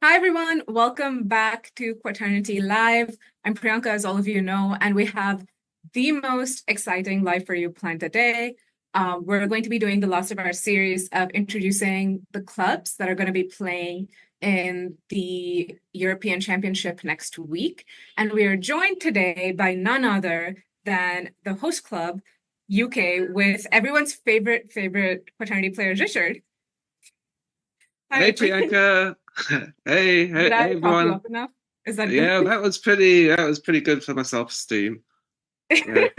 Hi, everyone. Welcome back to Quaternity Live. I'm Priyanka, as all of you know, and we have the most exciting live for you planned today. We're going to be doing the last of our series of introducing the clubs that are going to be playing in the European Championship next week. And we are joined today by none other than the host club, UK, with everyone's favorite Quaternity player, Richard. Hi, Hey Richard. Priyanka. Hey, Did hey, I hey pop you everyone. up enough? Is that good? Yeah, that was pretty good for my self-esteem. Yeah.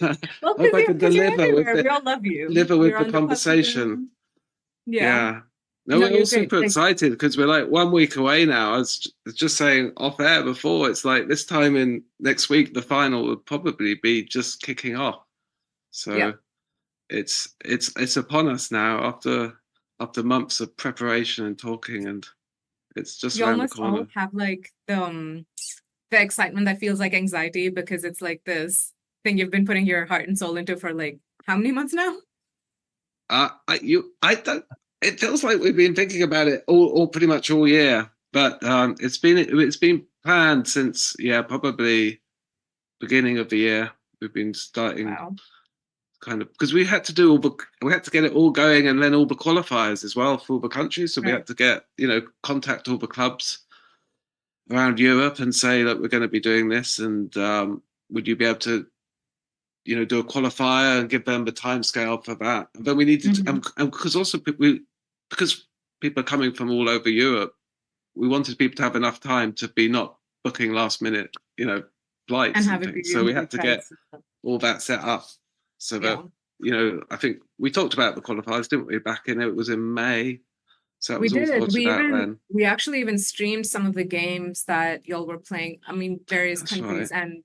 Well, Hope I can because you're deliver with everywhere. We the all love you. deliver with You're the on the club conversation. team. Yeah. Yeah. No, No, we're all you're great. super Like, excited because we're like 1 week away now. I was just saying off air before, it's like this time in next week, the final would probably be just kicking off. yeah. So it's upon us now after months of preparation and talking, and it's just You around the almost all corner. have like the excitement that feels like anxiety because it's like this thing you've been putting your heart and soul into for like how many months now? I don't. It feels like we've been thinking about it all pretty much all year, but it's been planned since probably beginning of the year. We've been starting Wow. kind of because we had to get it all going, and then all the qualifiers as well for all the countries. So we Right. had to get contact all the clubs around Europe and say that we're going to be doing this, and would you be able to do a qualifier and give them the time scale for that. And then we needed to, Hmm. and because also because people are coming from all over Europe, we wanted people to have enough time to be not booking last minute, And flights have and it be things. So we really had to get tight. all that set up so that, Yeah. I think we talked about the qualifiers, didn't we? Back in it was in May. So that We was all did. sorted out then. We actually even streamed some of the games that y'all were playing. I mean, various That's countries. right. And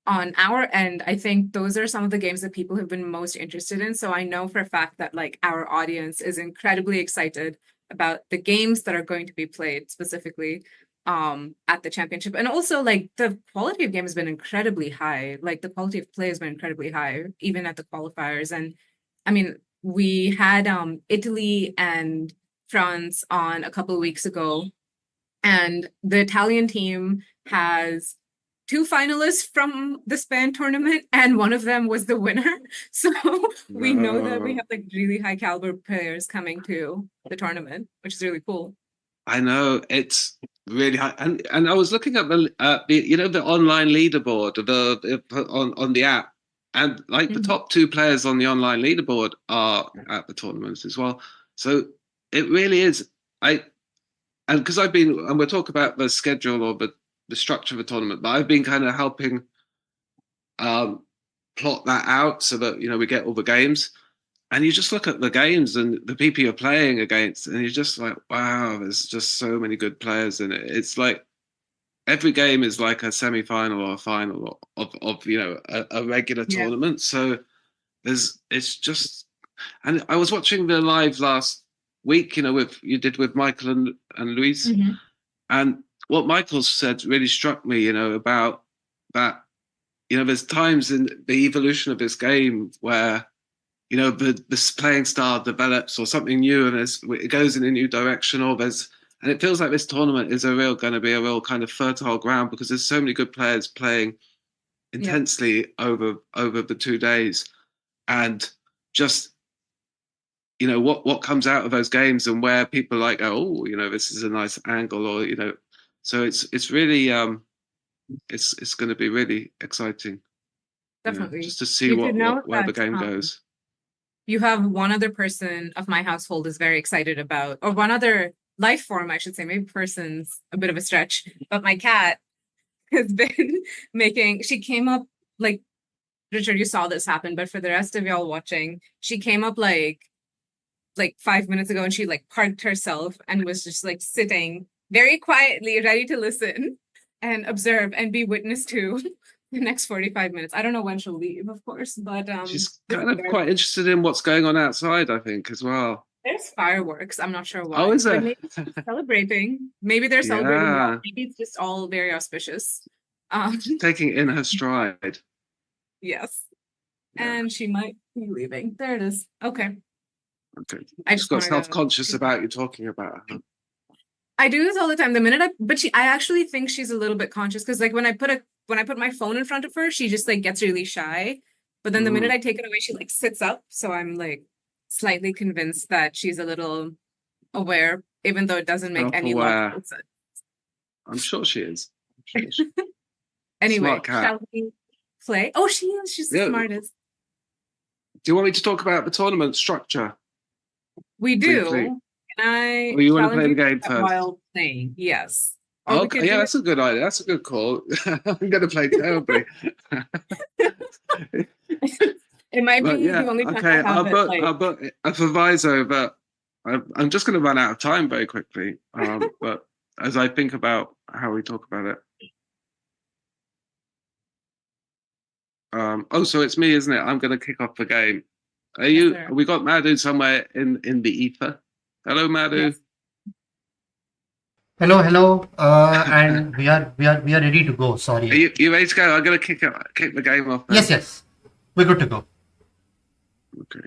on our end, I think those are some of the games that people have been most interested in. So I know for a fact that like our audience is incredibly excited about the games that are going to be played specifically at the championship. And also like the quality of game has been incredibly high. Like the quality of play has been incredibly high, even at the qualifiers. And I mean, we had Italy and France on a couple of weeks ago, and the Italian team has two finalists from the Span tournament, and one of them was the winner. So we know that we No. have like really high caliber players coming to the tournament, which is really cool. I know it's really high, and I was looking at the online leaderboard on the app, and like the Mhm. top two players on the online leaderboard are at the tournaments as well. So it really is. I and because I've been and we'll talk about the schedule or the structure of the tournament, but I've been kind of helping um, plot that out so that we get all the games. And you just look at the games and the people you're playing against, and you're just like, wow, there's just so many good players in it. It's like every game is like a semi-final or a final of a regular Yeah. tournament. So it's just, and I was watching the live last week, with you did with Michael and Louise, Hmm. and what Michael said really struck me, about that. There's times in the evolution of this game where the playing style develops or something new and it goes in a new direction and it feels like this tournament is going to be a real kind of fertile ground because there's so many good players playing Yeah. intensely over the 2 days and just what comes out of those games and where people like oh this is a nice angle or so it's really it's going to be really exciting Definitely. just to see You should know where the that game goes. you have one other person of my household is very excited about, or one other life form, I should say. Maybe person's a bit of a stretch, but my cat has been she came up like, Richard, you saw this happen, but for the rest of y'all watching, she came up like 5 minutes ago and she like parked herself and was just like sitting very quietly, ready to listen and observe and be witness to the next 45 minutes. I don't know when she'll leave, of course, but She's this is kind of very quite interested in what's going on outside, I think, as well. there's fireworks. I'm not sure Oh, why, is but there? maybe she's celebrating. Maybe they're celebrating y'all. Yeah, Maybe it's just all very auspicious. Um, she's taking it in her stride. yes. Yeah, And she might be leaving. There it is. Okay. okay. I Just just got wanted self to conscious about you talking about her. I do this all the time. I actually think she's a little bit conscious because like when I put my phone in front of her, she just like gets really shy. But then the minute Mm. I take it away, she like sits up. So I'm like slightly convinced that she's a little aware, even though it doesn't make any Self-aware. logical sense. I'm sure she is. I'm sure she, Anyway, smart cat. shall we play? Oh, she is. She's the Yeah. smartest. Do you want me to talk about the tournament structure We briefly? do. Can I Or you want to challenge play the you to game that first? while playing? Yes. Or we Okay, could yeah, do it. that's a good idea. That's a good call. I'm going to play terribly. It might But be the yeah, only time okay. I have it I'll like put a proviso, but I'm just going to run out of time very quickly. But as I think about how we talk about it, oh, so it's me, isn't it? I'm going to kick off the game. Are yes, you? sir. We got Madhu somewhere in the ether. Hello, Madhu. Yes. Hello, hello, and we are ready to go. Are Sorry. you ready to go? I'm going to kick the game off Yes, then. yes, we're good to go. Okay.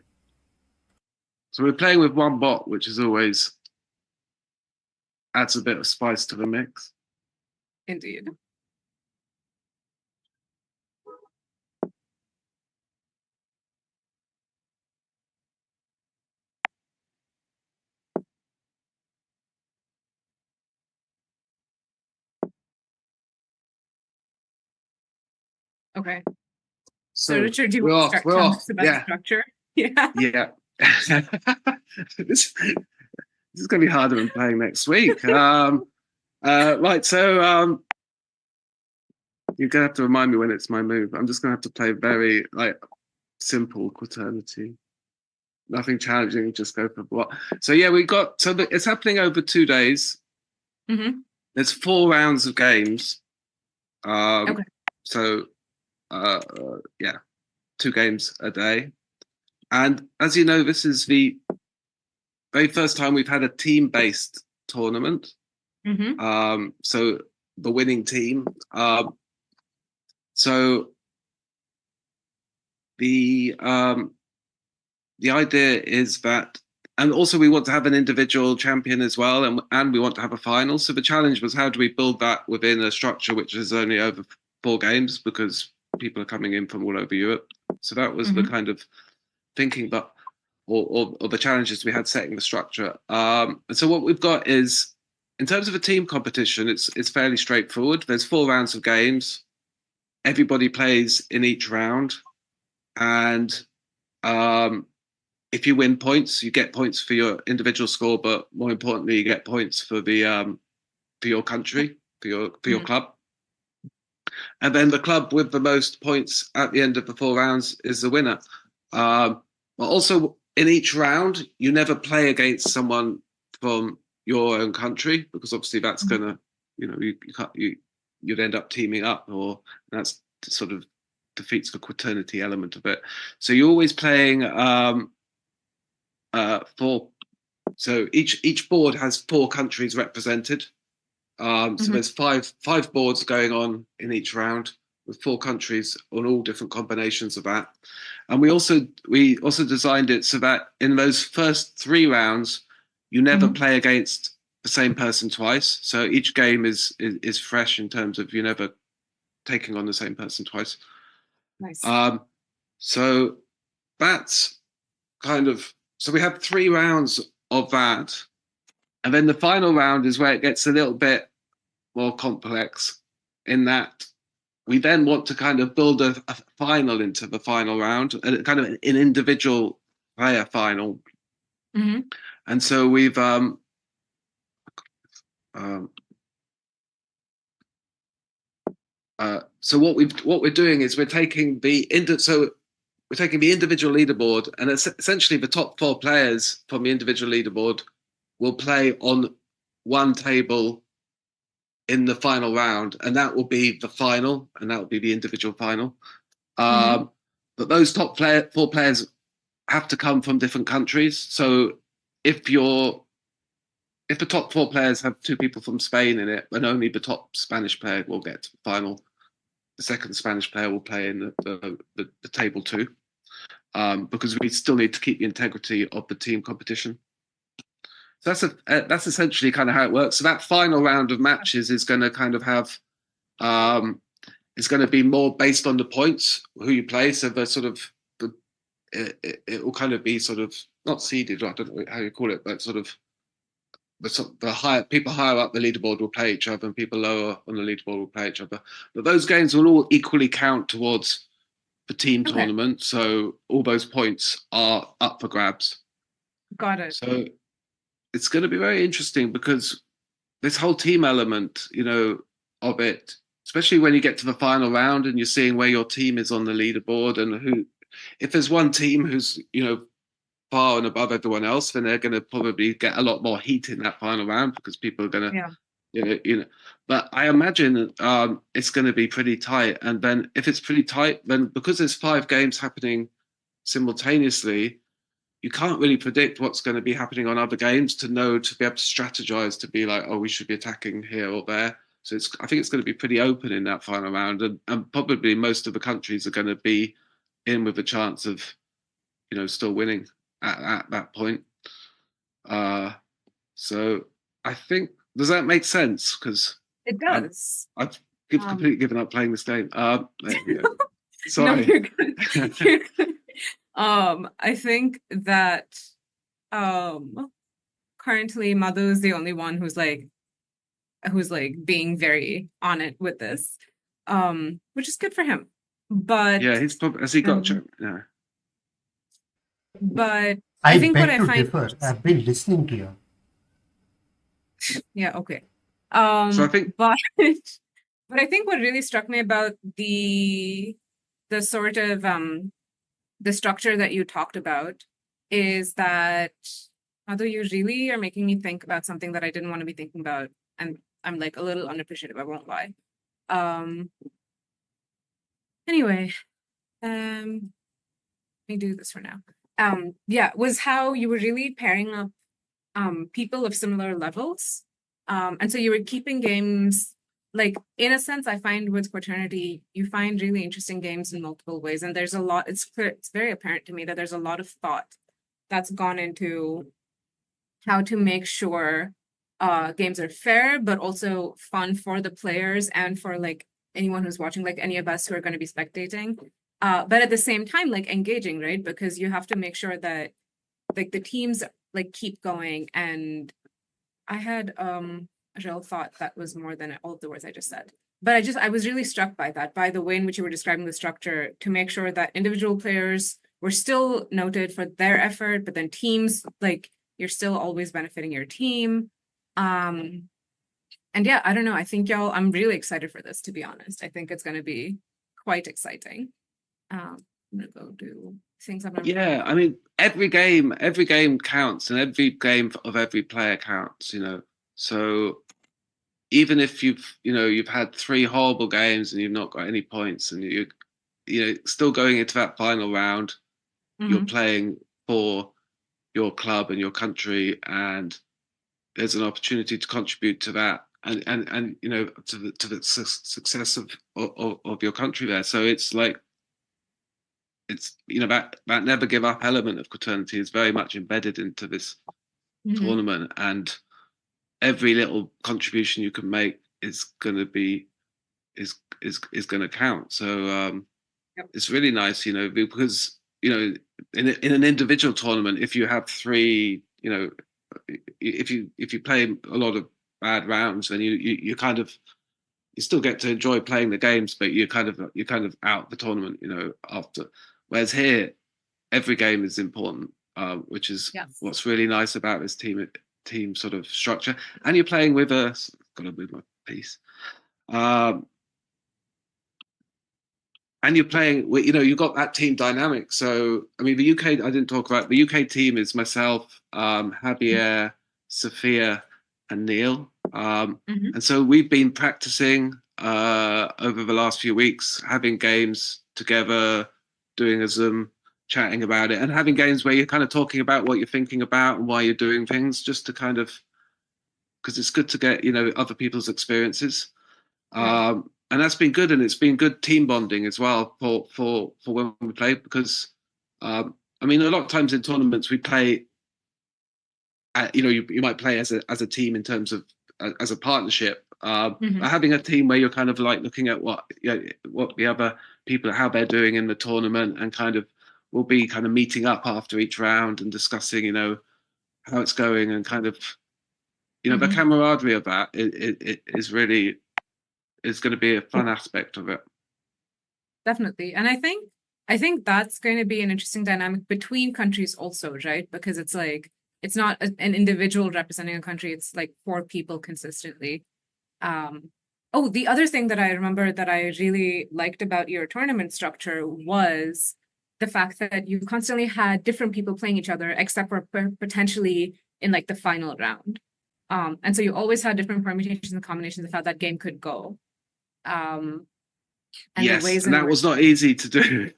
So we're playing with one bot, which is always adds a bit of spice to the mix. Indeed. Okay. So So Richard, do you we're want to off. start We're telling off. us about the Yeah, structure? Yeah. yeah. this, this is going to be harder than playing next week. Right. So you're going to have to remind me when it's my move. I'm just going to have to play very like simple Quaternity. Nothing challenging. Just go for what. So yeah, we got. So it's happening over 2 days. Mm-hmm. There's 4 rounds of games. Okay. So yeah, 2 games a day. And as you know, this is the very first time we've had a team-based tournament. Mm-hmm. So the winning team. So the idea is that, and also we want to have an individual champion as well, and we want to have a final. So the challenge was how do we build that within a structure which is only over 4 games because people are coming in from all over Europe. So that was the Mm-hmm. kind of thinking, but or the challenges we had setting the structure. And so what we've got is, in terms of a team competition, it's fairly straightforward. There's 4 rounds of games. Everybody plays in each round, and if you win points, you get points for your individual score, but more importantly, you get points for the for your country, for your Mm-hmm. club. And then the club with the most points at the end of the 4 rounds is the winner. But also in each round, you never play against someone from your own country because obviously that's Mm-hmm. gonna, you'd end up teaming up, or that's sort of defeats the quaternity element of it. So you're always playing four. So each board has 4 countries represented. So Mm-hmm. there's five boards going on in each round with 4 countries on all different combinations of that. And we also designed it so that in those first 3 rounds, you never Mm-hmm. play against the same person twice. So each game is fresh in terms of you're never taking on the same person twice. Nice. So that's kind of, so we have 3 rounds of that. And then the final round is where it gets a little bit more complex in that we then want to kind of build a final into the final round, kind of an individual player final. Mm-hmm. And so we've so what we're doing is we're taking the individual leaderboard, and essentially the top 4 players from the individual leaderboard will play on one table in the final round, and that will be the final, and that will be the individual final. Mm-hmm. But those 4 players have to come from different countries. So if the top 4 players have 2 people from Spain in it, then only the top Spanish player will get to the final. The second Spanish player will play in the table 2, because we still need to keep the integrity of the team competition. So that's essentially kind of how it works. So that final round of matches is going to kind of have it's going to be more based on the points who you play. So the sort of it will kind of be sort of not seeded. I don't know how you call it, but sort of the higher people higher up the leaderboard will play each other, and people lower on the leaderboard will play each other. But those games will all equally count towards the team Okay, tournament. So all those points are up for grabs. got it. So it's going to be very interesting because this whole team element, of it, especially when you get to the final round and you're seeing where your team is on the leaderboard and who, if there's one team who's, far and above everyone else, then they're going to probably get a lot more heat in that final round because people are going to, Yeah. But I imagine it's going to be pretty tight. And then if it's pretty tight, then because there's 5 games happening simultaneously, you can't really predict what's going to be happening on other games to be able to strategize, to be like, oh, we should be attacking here or there. So I think it's going to be pretty open in that final round, and probably most of the countries are going to be in with a chance of, still winning at that point. So I think, does that make sense? Because It does. I've completely given up playing this game. No, Sorry. you're good. You're good. I think that currently Madhu is the only one who's like being very on it with this, which is good for him. But Yeah, he's probably, has he got? Yeah. But I think what beg I to find, differ. I've been listening to you. yeah, okay. So I think, but but I think what really struck me about the sort of the structure that you talked about is that although you really are making me think about something that I didn't want to be thinking about, and I'm like a little unappreciative, I won't lie. Anyway, let me do this for now. Yeah, was how you were really pairing up people of similar levels. And so you were keeping games, like in a sense, I find with Quaternity, you find really interesting games in multiple ways. And there's a lot, it's very apparent to me that there's a lot of thought that's gone into how to make sure games are fair, but also fun for the players and for like anyone who's watching, like any of us who are going to be spectating. But at the same time, like engaging, right? Because you have to make sure that like the teams like keep going. And I had a real thought that was more than all of the words I just said. But I was really struck by that, by the way in which you were describing the structure, to make sure that individual players were still noted for their effort, but then teams, like you're still always benefiting your team. And yeah, I don't know. I think I'm really excited for this, to be honest. I think it's going to be quite exciting. I'm gonna go do things I've never done. Yeah, I mean, every game counts, and every game of every player counts. So even if you've had 3 horrible games and you've not got any points, and you still going into that final round, you're playing for your club and your country, and there's an opportunity to contribute to that, and to the success of your country there. So it's like, it's that never give up element of Quaternity is very much embedded into this tournament, and every little contribution you can make is going to be is going to count. So it's really nice, because in an individual tournament, if you have 3, if you play a lot of bad rounds, then you kind of, you still get to enjoy playing the games, but you're kind of out the tournament, after. Whereas here, every game is important, which is what's really nice about this team sort of structure. And you're playing with gotta move my piece. And you're playing with, you've got that team dynamic. So, I mean, the UK, I didn't talk about, the UK team is myself, Javier, Sophia, and Neil. And so we've been practicing over the last few weeks, having games together, doing a Zoom, chatting about it, and having games where you're kind of talking about what you're thinking about and why you're doing things, just to kind of, because it's good to get, other people's experiences. And that's been good, and it's been good team bonding as well for when we play, because I mean, a lot of times in tournaments we play you might play as a team in terms of as a partnership. Mhm. But having a team where you're kind of like looking at what the other people, how they're doing in the tournament, and kind of will be kind of meeting up after each round and discussing, how it's going, and kind of, the Mhm. camaraderie of that it is really is going to be a fun aspect of it. Definitely. And I think that's going to be an interesting dynamic between countries also, right? Because it's like it's not an individual representing a country, it's like four people consistently. Oh, the other thing that I remember that I really liked about your tournament structure was the fact that you constantly had different people playing each other, except for potentially in like the final round. And so you always had different permutations and combinations of how that game could go. Um, and the Yes, ways and in that which was not easy to do.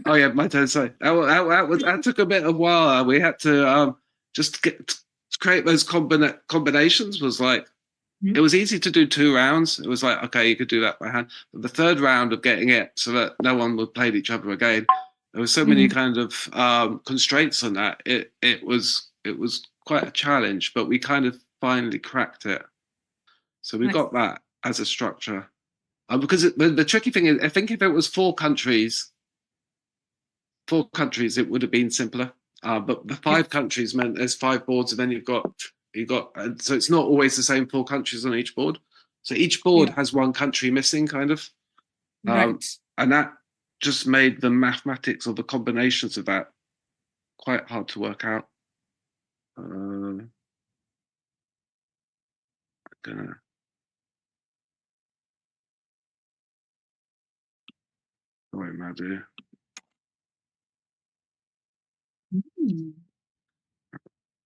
Oh yeah, my turn. Sorry, that took a bit of while. We had to just to create those combinations. Was like it was easy to do 2 rounds. It was like, okay, you could do that by hand. But the third round of getting it so that no one would play each other again, there were so many kind of constraints on that. It was quite a challenge, but we kind of finally cracked it. So we Nice. got that as a structure. Because the tricky thing is, I think if it was four countries, it would have been simpler. But the 5 countries meant there's 5 boards, and then you've got so it's not always the same 4 countries on each board. So each board has one country missing, kind of, Right. and that just made the mathematics or the combinations of that quite hard to work out. Gonna, sorry, Madhu.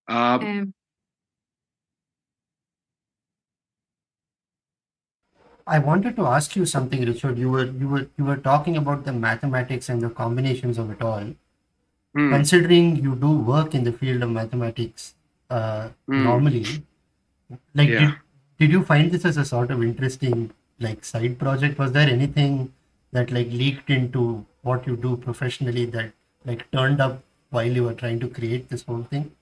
Um, I wanted to ask you something, Richard. You were talking about the mathematics and the combinations of it all. Considering you do work in the field of mathematics normally, like Yeah. did you find this as a sort of interesting like side project? Was there anything that like leaked into what you do professionally that like turned up while you were trying to create this whole thing?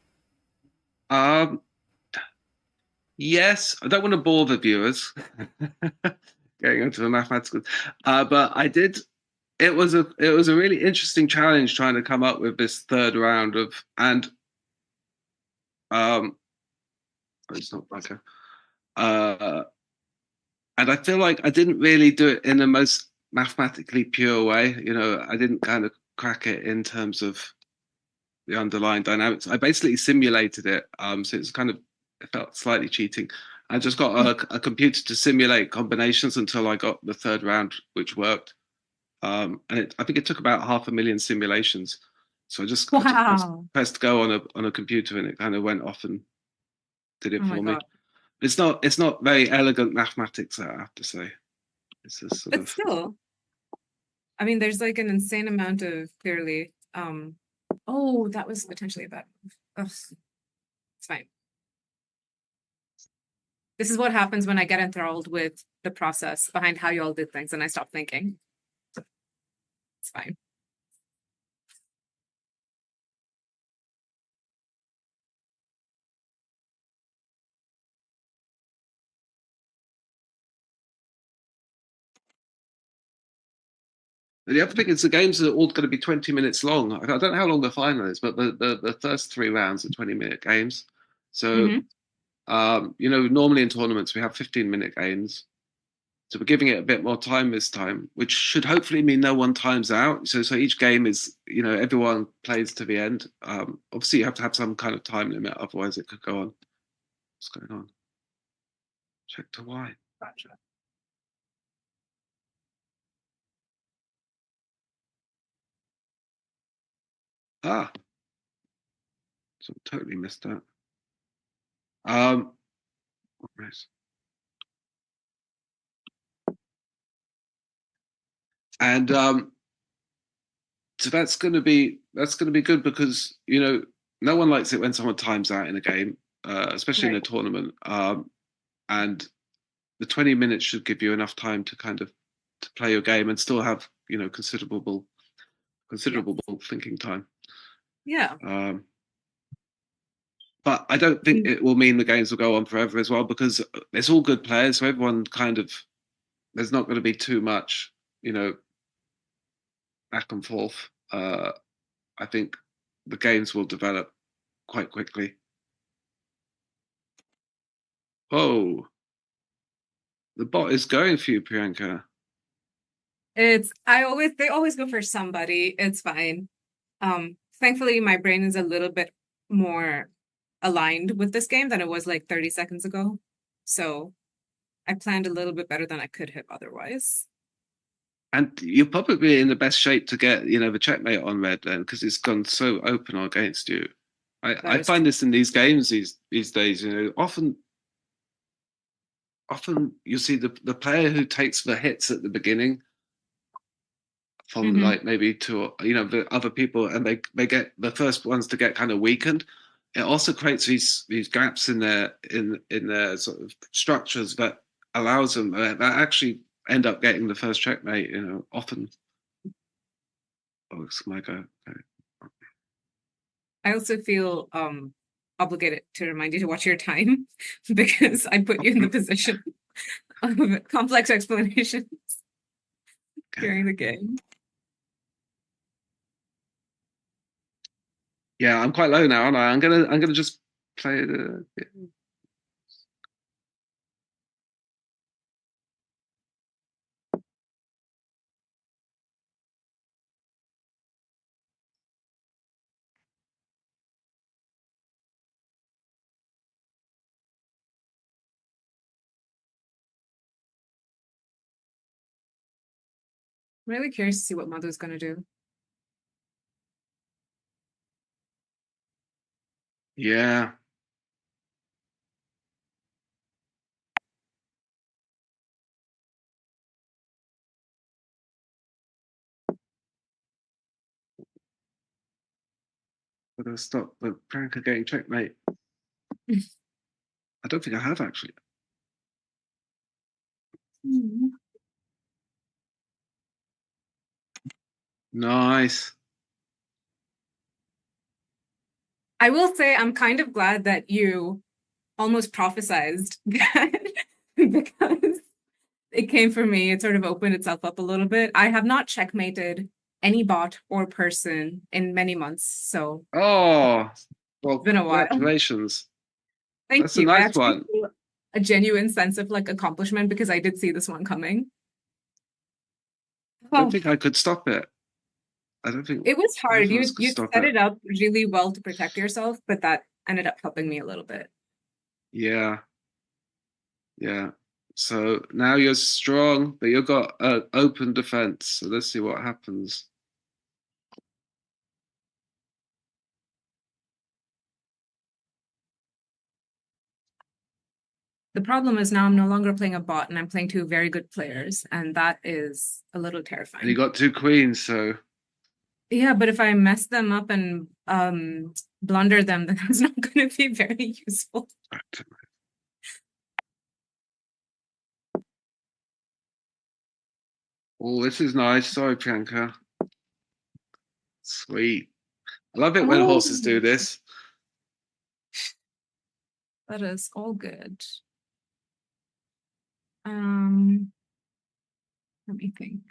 Yes, I don't want to bore the viewers getting into the mathematics, but I did. It was a really interesting challenge trying to come up with this third round of um it's not like and I feel like I didn't really do it in the most mathematically pure way. I didn't kind of crack it in terms of the underlying dynamics. I basically simulated it. So it's kind of, it felt slightly cheating. I just got a computer to simulate combinations until I got the third round, which worked. And I think it took about 500,000 simulations. So I just wow. pressed go on a computer, and it kind of went off and did it Oh my for me. God. It's not very elegant mathematics, I have to say. It's a sort But of still, I mean, there's like an insane amount of clearly. Oh, that was potentially a bad move. Ugh, it's fine. This is what happens when I get enthralled with the process behind how you all did things and I stop thinking. It's fine. the other thing is the games are all going to be 20 minutes long. I don't know how long the final is, but the first 3 rounds are 20-minute games. So normally in tournaments we have 15-minute games. So we're giving it a bit more time this time, which should hopefully mean no one times out. So each game is, everyone plays to the end. Obviously you have to have some kind of time limit, otherwise it could go on. What's going on? Check to why. Gotcha. So totally missed that. And so that's going to be good because no one likes it when someone times out in a game, especially in a tournament. And the 20 minutes should give you enough time to kind of to play your game and still have considerable thinking time. Yeah. but I don't think it will mean the games will go on forever as well, because it's all good players, so everyone kind of, there's not going to be too much, back and forth. I think the games will develop quite quickly. Oh, the bot is going for you, Priyanka. They always go for somebody. It's fine. Thankfully my brain is a little bit more aligned with this game than it was like 30 seconds ago. So I planned a little bit better than I could have otherwise. And you're probably in the best shape to get, the checkmate on red then, because it's gone so open against you. I find this in these games these days, often you see the player who takes the hits at the beginning from like maybe to the other people, and they get the first ones to get kind of weakened. It also creates these gaps in their sort of structures that allows them that actually end up getting the first checkmate. Often. Oh, it's my go. Okay. I also feel obligated to remind you to watch your time because I put you in the position of complex explanations during the game. Yeah, I'm quite low now, aren't I? I'm gonna just play the. I'm really curious to see what Madhu's gonna do. Yeah. I'm gonna stop the Priyanka getting checkmate. I don't think I have actually. Nice. I will say I'm kind of glad that you almost prophesized that because it came for me. It sort of opened itself up a little bit. I have not checkmated any bot or person in many months, so Oh, well, it's been a while. congratulations. Thank That's you. a I nice actually one. feel a genuine sense of like accomplishment because I did see this one coming. I don't think I could stop it. I don't think It was hard. I could You stop set it. it up really well to protect yourself, but that ended up helping me a little bit. Yeah. Yeah. So now you're strong, but you've got an open defense. So let's see what happens. The problem is now I'm no longer playing a bot and I'm playing two very good players, and that is a little terrifying. And you got two queens, so yeah, but if I mess them up and blunder them, then that's not going to be very useful. Oh, this is nice. Sorry, Priyanka. Sweet. I love it when horses do this. That is all good. Let me think.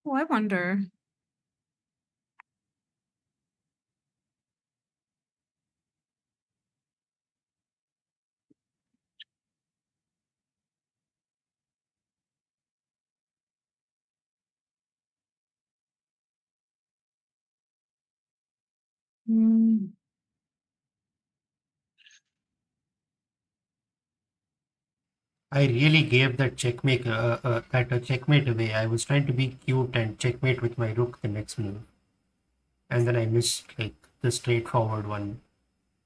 Oh, I wonder. I really gave that checkmate checkmate away. I was trying to be cute and checkmate with my rook the next move, and then I missed like the straightforward one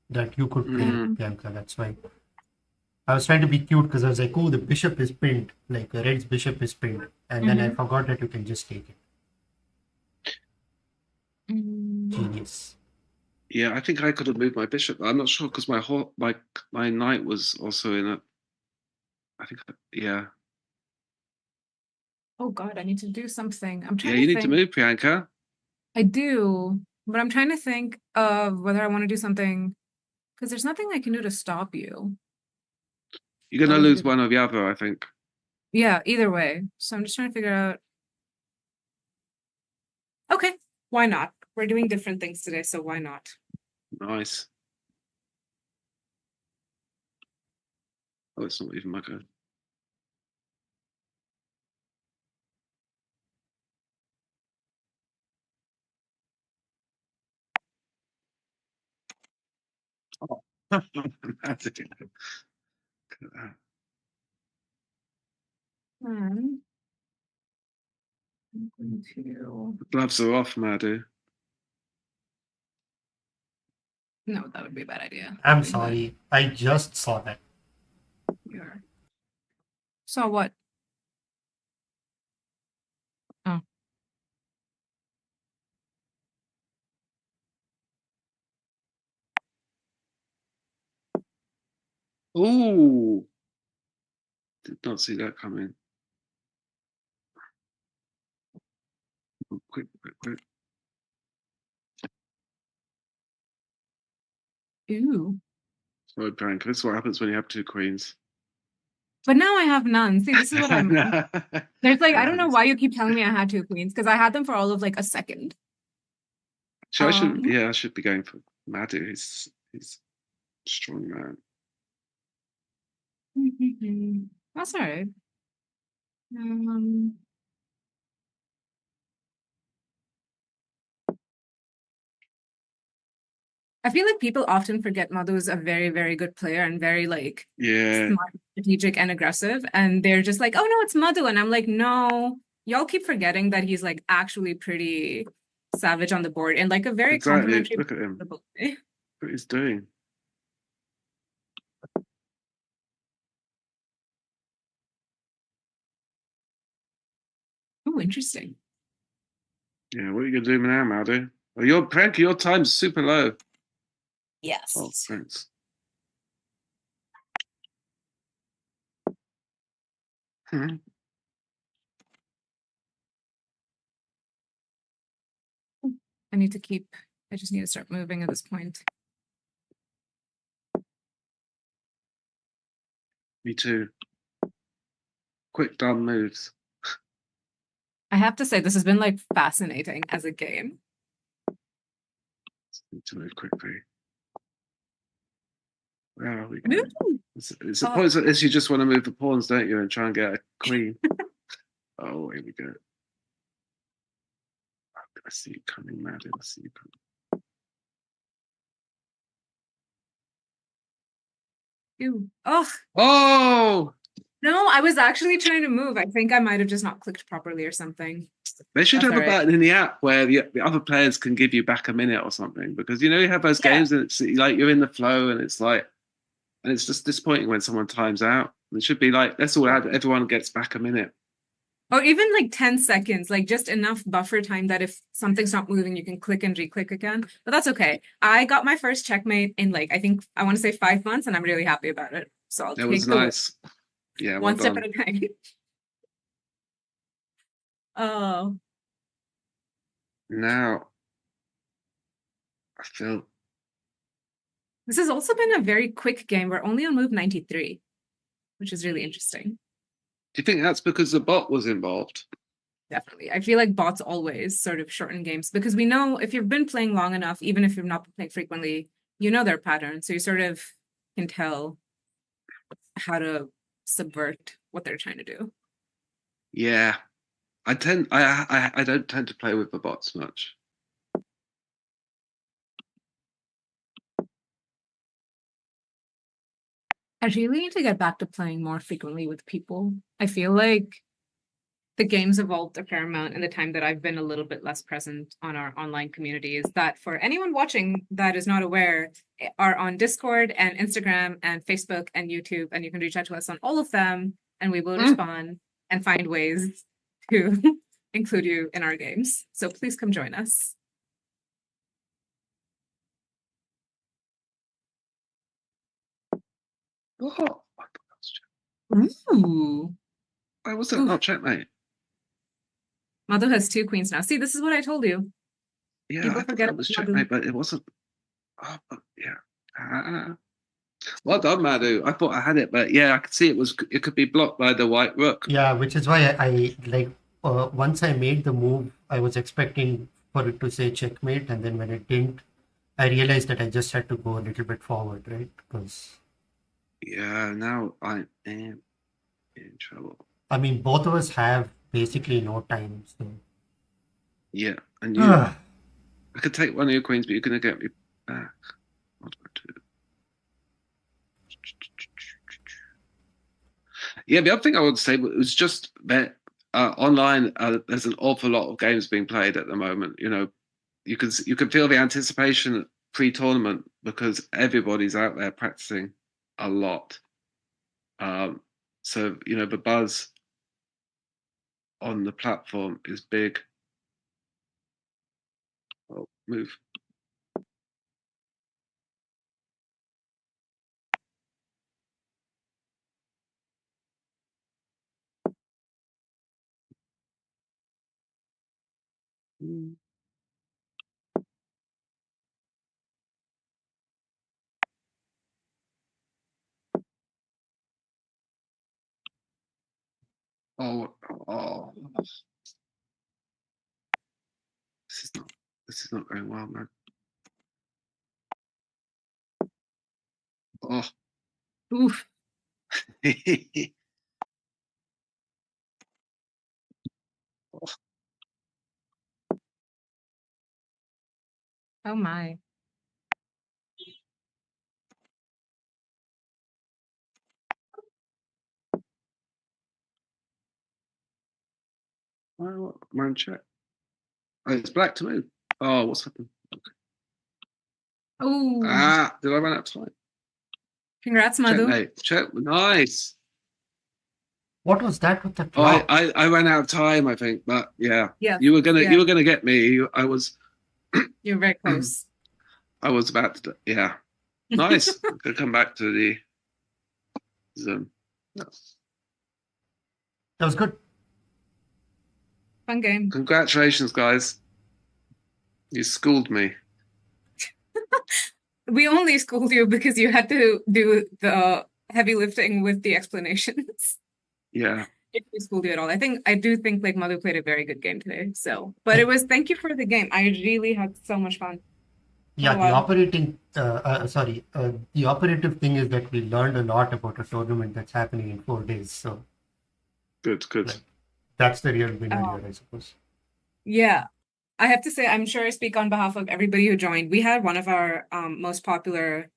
that you could play, Bianca. That's why I was trying to be cute because I was like, "Oh, the bishop is pinned. Like red's bishop is pinned," and then I forgot that you can just take it. Genius. Yeah, I think I could have moved my bishop. I'm not sure because my knight was also in it. I think, yeah. Oh God, I need to do something. I'm Yeah, trying you to need to think. move, Priyanka. I do, but I'm trying to think of whether I want to do something because there's nothing I can do to stop you. You're gonna What would lose be- one or the other, I think. Yeah, either way. So I'm just trying to figure out. Okay, why not? We're doing different things today, so why not? Nice. Oh, it's not even my go. Oh. That's it. I'm going to. Gloves are off, Madhu. No, that would be a bad idea. I'm Doing that sorry. I just saw that. here. So what? Oh, Ooh, did not see that coming. Oh, quick, quick, quick. ew. Sorry, Priyanka. This is what happens when you have two queens. But now I have none. See, this is what I'm. There's like, I don't know why you keep telling me I had two queens because I had them for all of like a second. So I should, yeah, I should be going for Madhu. He's a strong man. That's all right. Um, I feel like people often forget Madhu's a very, very good player and very like Yeah, smart, strategic, and aggressive. And they're just like, oh no, it's Madhu. And I'm like, no, y'all keep forgetting that he's like actually pretty savage on the board in like a very exactly. complimentary Look at him. way. What he's doing. Oh, interesting. Yeah, what are you gonna do now, Madhu? Oh, Priyanka, your time's super low. Yes. Oh, thanks. Hmm. I need to keep, I just need to start moving at this point. Me too. Quick, dumb moves. I have to say, this has been like fascinating as a game. Need to move quickly. Where are we Ooh. going? It's a point is you just want to move the pawns, don't you, and try and get a queen. Oh, here we go. I see you coming, Madhu. I see you coming. Ew. Oh, Oh! no, I was actually trying to move. I think I might have just not clicked properly or something. They should That's have a all right. button in the app where the other players can give you back a minute or something, because you know you have those games and it's like you're in the flow and it's like, and it's just disappointing when someone times out. It should be like, let's all add, everyone gets back a minute. Or even like 10 seconds, like just enough buffer time that if something's not moving, you can click and re-click again. But that's okay. I got my first checkmate in like, I think I want to say 5 months, and I'm really happy about it. So I'll It take was the win nice. Yeah, well one step done. at a time. Oh, Now, I feel, this has also been a very quick game. We're only on move 93, which is really interesting. do you think that's because the bot was involved? Definitely. I feel like bots always sort of shorten games because we know if you've been playing long enough, even if you've not been playing frequently, you know their patterns. So you sort of can tell how to subvert what they're trying to do. Yeah, I don't tend to play with the bots much. I really need to get back to playing more frequently with people. I feel like the game's evolved a fair amount in the time that I've been a little bit less present on our online communities. That for anyone watching that is not aware, are on Discord and Instagram and Facebook and YouTube, and you can reach out to us on all of them, and we will respond and find ways to include you in our games. So please come join us. Oh, Ooh. why was that not checkmate? Madhu has 2 queens now. See, this is what I told you. Yeah, People I thought forget that was about Madhu. checkmate, but it wasn't. Oh, but yeah. Well done, Madhu. I thought I had it, but yeah, I could see it could be blocked by the white rook. Yeah, which is why I like once I made the move, I was expecting for it to say checkmate, and then when it didn't, I realized that I just had to go a little bit forward, right? Because Yeah, now I am in trouble. I mean, both of us have basically no time, so Yeah, and you, I could take one of your queens, but you're going to get me back. What do I do? Yeah, the other thing I would say was just that online, there's an awful lot of games being played at the moment. You know, you can feel the anticipation pre-tournament because everybody's out there practicing a lot. So you know the buzz on the platform is big. Oh, move. Oh, this is not going well, man. Oh. Oof. Oh my. Man, check. Oh, it's black to move. Oh, what's happened? Okay. Oh, Did I run out of time? congrats, Madhu. Checkmate. Check. Nice. what was that with the Oh, clock? I ran out of time, I think, but yeah. Yeah. You were gonna get me. I was You're very close. I was about to. Yeah. Nice. I'm gonna come back to the Zoom. That was good. Fun game. Congratulations, guys. You schooled me. We only schooled you because you had to do the heavy lifting with the explanations. Yeah. If we schooled you at all. I do think like Madhu played a very good game today. So, but it was thank you for the game. I really had so much fun. Yeah, Oh, the wow. the operative thing is that we learned a lot about a tournament that's happening in 4 days. So Good. like, that's the real winner Oh. here, I suppose. Yeah. I have to say, I'm sure I speak on behalf of everybody who joined. We had one of our most popular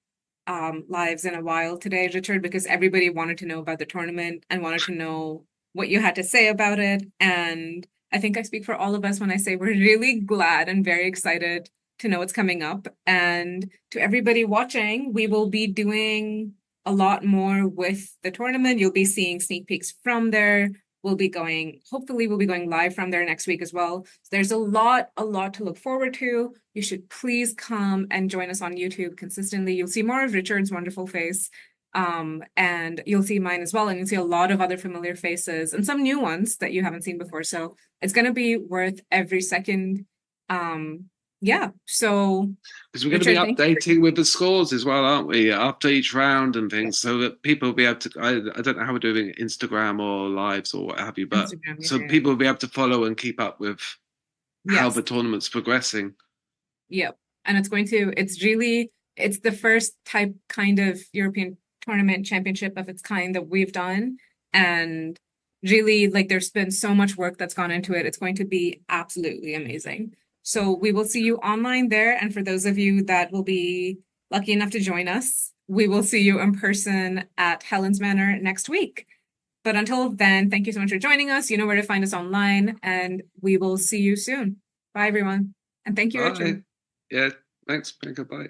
lives in a while today, Richard, because everybody wanted to know about the tournament and wanted to know what you had to say about it. And I think I speak for all of us when I say we're really glad and very excited to know what's coming up. And to everybody watching, we will be doing a lot more with the tournament. You'll be seeing sneak peeks from there. Hopefully we'll be going live from there next week as well. So there's a lot to look forward to. You should please come and join us on YouTube consistently. You'll see more of Richard's wonderful face. And you'll see mine as well. And you'll see a lot of other familiar faces and some new ones that you haven't seen before. So it's going to be worth every second. Yeah. So Because we're going to be updating with the scores as well, aren't we? After each round and things, so that people will be able to. I don't know how we're doing Instagram or lives or what have you, but people will be able to follow and keep up with how the tournament's progressing. Yep. And it's the first kind of European tournament championship of its kind that we've done. And really, like, there's been so much work that's gone into it. It's going to be absolutely amazing. So we will see you online there. And for those of you that will be lucky enough to join us, we will see you in person at Helen's Manor next week. But until then, thank you so much for joining us. You know where to find us online, and we will see you soon. Bye, everyone. And thank you, Richard. Yeah, thanks, Priyanka. Bye.